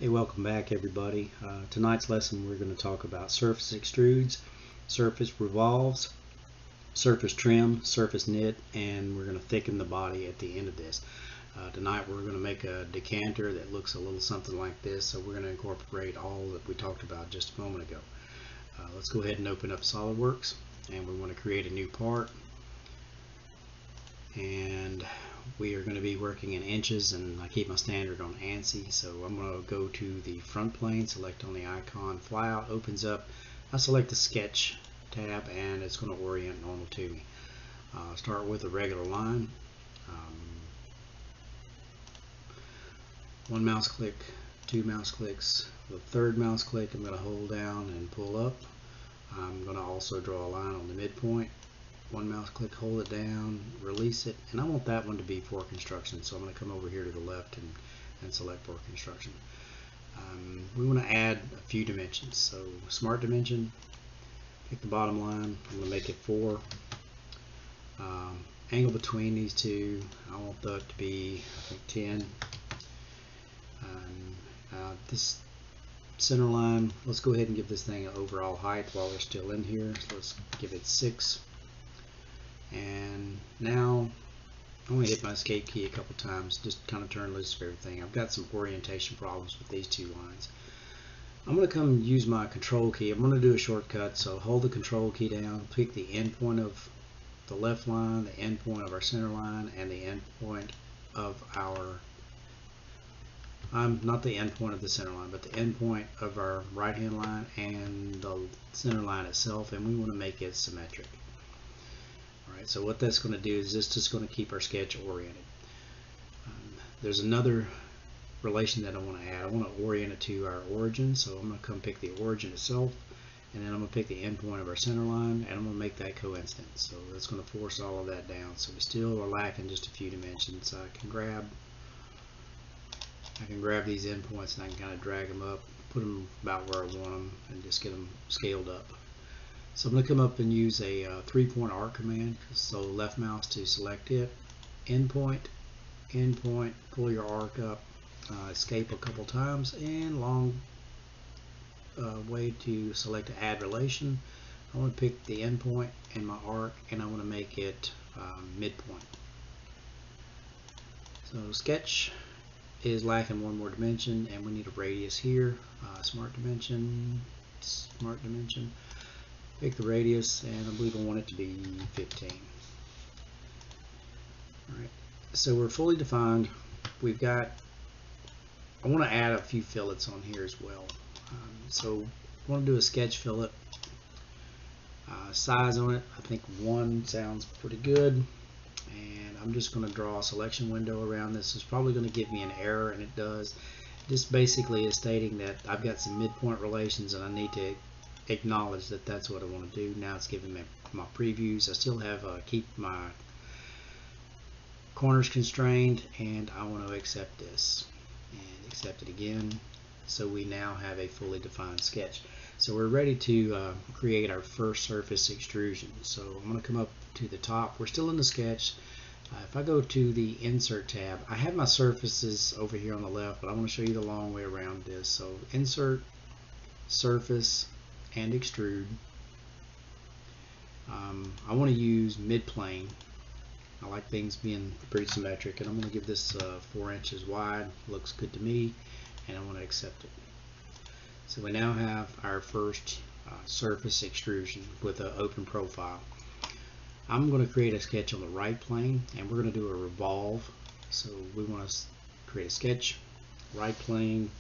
Hey, welcome back everybody. Tonight's lesson we're going to talk about surface extrudes, surface revolves, surface trim, surface knit, and we're going to thicken the body at the end of this. Tonight we're going to make a decanter that looks a little something like this, so we're going to incorporate all that we talked about just a moment ago. Let's go ahead and open up SolidWorks, and we want to create a new part. And we are going to be working in inches, and I keep my standard on ANSI, so I'm going to go to the front plane, select on the icon, flyout opens up. I select the sketch tab and it's going to orient normal to me. Start with a regular line, one mouse click, two mouse clicks, the third mouse click I'm going to hold down and pull up. I'm going to also draw a line on the midpoint. One mouse click, hold it down, release it, and I want that one to be for construction, so I'm going to come over here to the left and select for construction. We want to add a few dimensions, so smart dimension, pick the bottom line, I'm going to make it 4. Angle between these two, I want that to be, I think, 10. This center line, let's go ahead and give this thing an overall height while we're still in here, so let's give it 6. And now I'm going to hit my escape key a couple times, just kind of turn loose of everything. I've got some orientation problems with these two lines. I'm going to come use my control key. I'm going to do a shortcut, so hold the control key down, pick the end point of the left line, the end point of our center line, and the end point of our, not the end point of the center line, but the end point of our right hand line and the center line itself, and we want to make it symmetric. Alright, so what that's going to do is this just going to keep our sketch oriented. There's another relation that I want to add. I want to orient it to our origin, so I'm going to come pick the origin itself, and then I'm going to pick the end point of our center line, and I'm going to make that coincident. So that's going to force all of that down. So we still are lacking just a few dimensions. I can grab these endpoints and I can kind of drag them up, put them about where I want them, and just get them scaled up. So I'm going to come up and use a 3-point arc command. So left mouse to select it, endpoint, pull your arc up, escape a couple times, and long way to select add relation. I want to pick the endpoint and my arc, and I want to make it midpoint. So sketch is lacking one more dimension, and we need a radius here. Smart dimension. Pick the radius, and I believe I want it to be 15. Alright, so we're fully defined. We've got, I want to add a few fillets on here as well. So I want to do a sketch fillet. Size on it, I think 1 sounds pretty good. And I'm just going to draw a selection window around this. It's probably going to give me an error, and it does. This basically is stating that I've got some midpoint relations and I need to acknowledge that that's what I want to do. Now it's giving me my previews. I still have keep my corners constrained, and I want to accept this and accept it again. So we now have a fully defined sketch. So we're ready to create our first surface extrusion. So I'm going to come up to the top. We're still in the sketch. If I go to the insert tab, I have my surfaces over here on the left, but I want to show you the long way around this. So insert, surface, and extrude. I want to use mid-plane. I like things being pretty symmetric, and I'm going to give this 4 inches wide. Looks good to me, and I want to accept it. So we now have our first surface extrusion with an open profile. I'm going to create a sketch on the right plane, and we're going to do a revolve. So we want to create a sketch, right plane,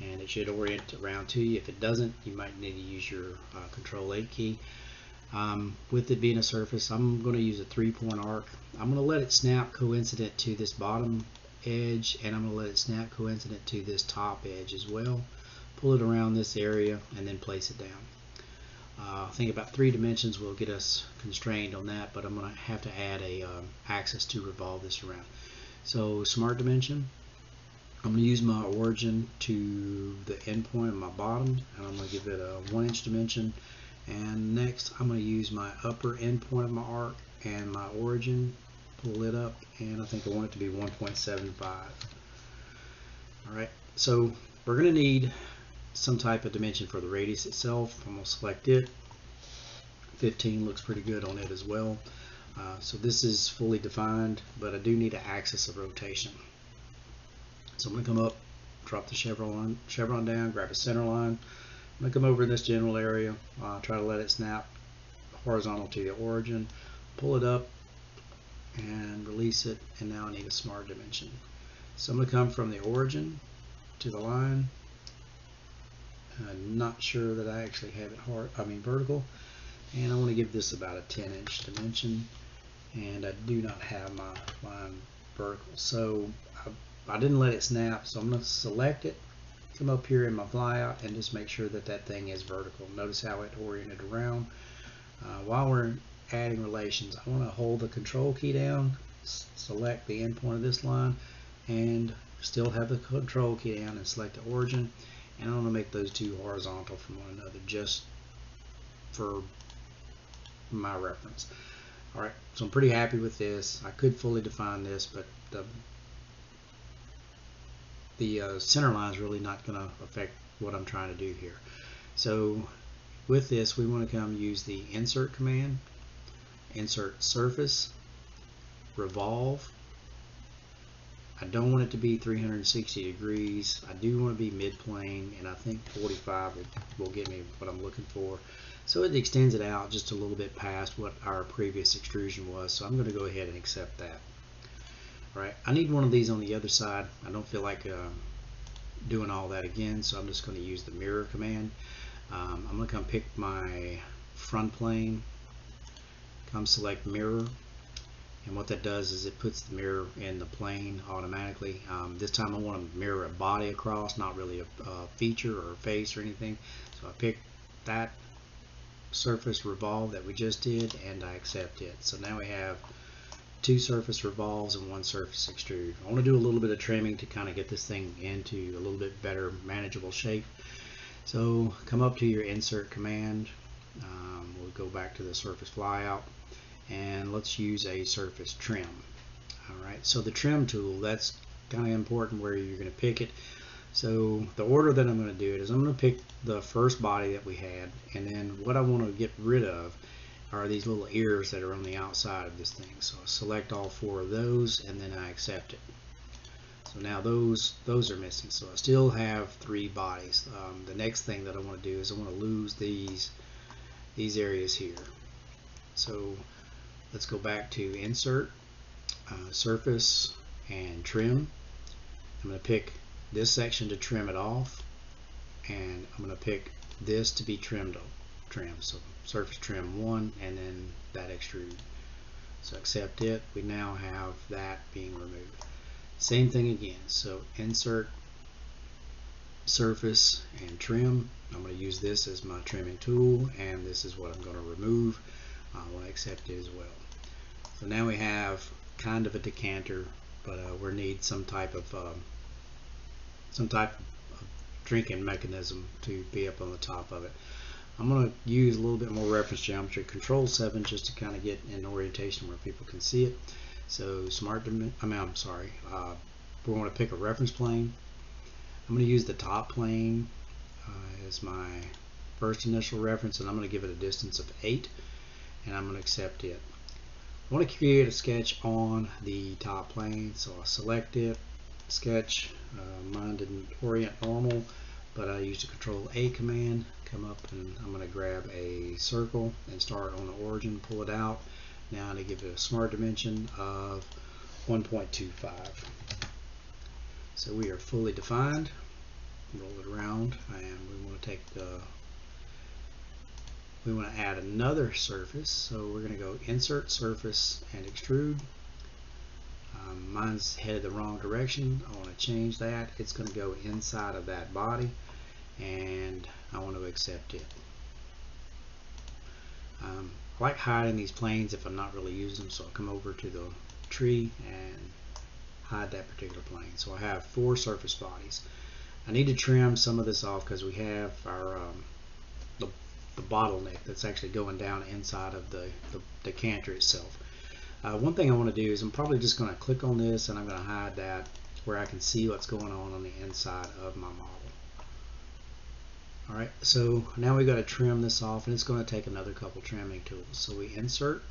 and it should orient around to you. If it doesn't, you might need to use your Control 8 key. With it being a surface, I'm going to use a 3-point arc. I'm going to let it snap coincident to this bottom edge, and I'm going to let it snap coincident to this top edge as well. Pull it around this area and then place it down. I think about 3 dimensions will get us constrained on that, but I'm going to have to add a axis to revolve this around. So smart dimension, I'm going to use my origin to the end point of my bottom, and I'm going to give it a 1-inch dimension. And next I'm going to use my upper end point of my arc and my origin, pull it up, and I think I want it to be 1.75. Alright, so we're going to need some type of dimension for the radius itself. I'm going to select it. 15 looks pretty good on it as well. So this is fully defined, but I do need an axis of rotation. So I'm going to come up, drop the chevron down, grab a center line. I'm going to come over in this general area, try to let it snap horizontal to the origin, pull it up and release it, and now I need a smart dimension. So I'm going to come from the origin to the line. I'm not sure that I actually have it vertical, and I want to give this about a 10-inch dimension, and I do not have my line vertical, so I didn't let it snap, so I'm going to select it, come up here in my flyout, and just make sure that that thing is vertical. Notice how it oriented around. While we're adding relations, I want to hold the control key down, select the endpoint of this line, and still have the control key down and select the origin, and I want to make those two horizontal from one another just for my reference. Alright, so I'm pretty happy with this. I could fully define this, but the center line is really not going to affect what I'm trying to do here. So with this, we want to come use the insert command, insert surface, revolve. I don't want it to be 360 degrees. I do want to be mid-plane, and I think 45 will get me what I'm looking for. So it extends it out just a little bit past what our previous extrusion was, so I'm going to go ahead and accept that. Alright, I need one of these on the other side. I don't feel like doing all that again, so I'm just going to use the mirror command. I'm going to come pick my front plane, come select mirror, and what that does is it puts the mirror in the plane automatically. This time I want to mirror a body across, not really a feature or a face or anything. So I pick that surface revolve that we just did, and I accept it. So now we have two surface revolves and one surface extrude. I want to do a little bit of trimming to kind of get this thing into a little bit better manageable shape. So come up to your insert command. We'll go back to the surface flyout, and let's use a surface trim. Alright, so the trim tool, that's kind of important where you're going to pick it. So the order that I'm going to do it is I'm going to pick the first body that we had, and then what I want to get rid of are these little ears that are on the outside of this thing. So I select all four of those, and then I accept it. So now those are missing, so I still have three bodies. The next thing that I want to do is I want to lose these areas here. So let's go back to insert, surface, and trim. I'm going to pick this section to trim it off, and I'm going to pick this to be trimmed. So surface trim 1, and then that extrude. So accept it. We now have that being removed. Same thing again. So insert, surface, and trim. I'm going to use this as my trimming tool, and this is what I'm going to remove. I want to accept it as well. So now we have kind of a decanter, but we need some type of drinking mechanism to be up on the top of it. I'm going to use a little bit more reference geometry, Control 7, just to kind of get an orientation where people can see it. So we want to pick a reference plane. I'm going to use the top plane as my first initial reference, and I'm going to give it a distance of 8, and I'm going to accept it. I want to create a sketch on the top plane, so I'll select it, sketch. Mine didn't orient normal, but I used the Control A command. Come up, and I'm going to grab a circle and start on the origin, pull it out. Now I'm going to give it a smart dimension of 1.25. So we are fully defined. Roll it around, and we want to take we want to add another surface. So we're going to go insert, surface, and extrude. Mine's headed the wrong direction. I want to change that. It's going to go inside of that body, and I want to accept it. I like hiding these planes if I'm not really using them, so I'll come over to the tree and hide that particular plane. So I have 4 surface bodies. I need to trim some of this off because we have our the bottleneck that's actually going down inside of the decanter itself. One thing I want to do is I'm probably just going to click on this, and I'm going to hide that where I can see what's going on the inside of my model. Alright, so now we've got to trim this off, and it's going to take another couple trimming tools. So we insert,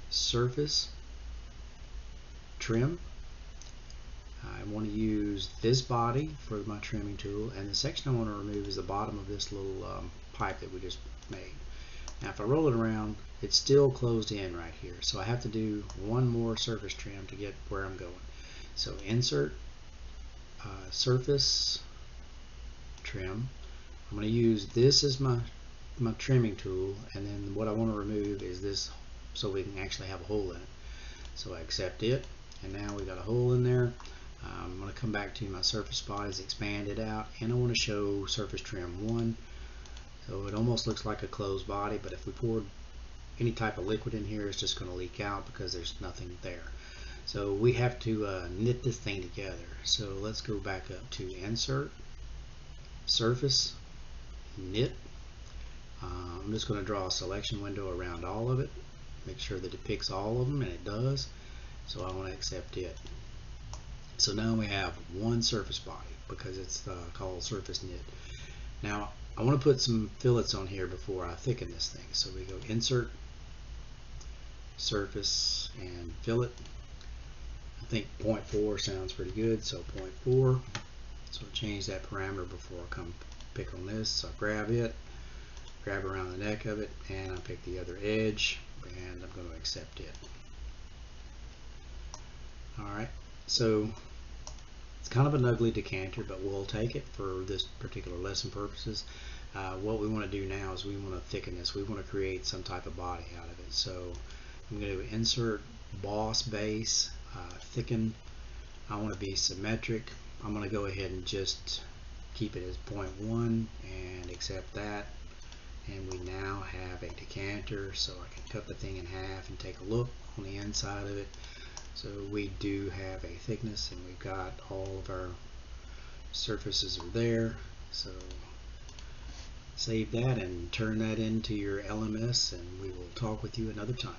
surface, trim. I want to use this body for my trimming tool, and the section I want to remove is the bottom of this little pipe that we just made. Now if I roll it around, it's still closed in right here, so I have to do one more surface trim to get where I'm going. So insert, surface, trim. I'm going to use this as my trimming tool, and then what I want to remove is this, so we can actually have a hole in it. So I accept it, and now we got a hole in there. I'm going to come back to my surface bodies, expand it out, and I want to show surface trim 1. So it almost looks like a closed body, but if we poured any type of liquid in here, it's just going to leak out because there's nothing there. So we have to knit this thing together. So let's go back up to insert, surface, knit. I'm just going to draw a selection window around all of it, make sure that it picks all of them, and it does. So I want to accept it. So now we have one surface body because it's called surface knit. Now I want to put some fillets on here before I thicken this thing. So we go insert, surface, and fillet. I think 0.4 sounds pretty good, so 0.4. So I'll change that parameter before I come pick on this. So I grab it, grab around the neck of it, and I pick the other edge, and I'm going to accept it. Alright, so it's kind of an ugly decanter, but we'll take it for this particular lesson purposes. What we want to do now is we want to thicken this. We want to create some type of body out of it. So I'm going to insert, boss base, thicken. I want to be symmetric. I'm going to go ahead and just keep it as 0.1 and accept that. And we now have a decanter, so I can cut the thing in half and take a look on the inside of it. So we do have a thickness, and we've got all of our surfaces are there. So save that and turn that into your LMS, and we will talk with you another time.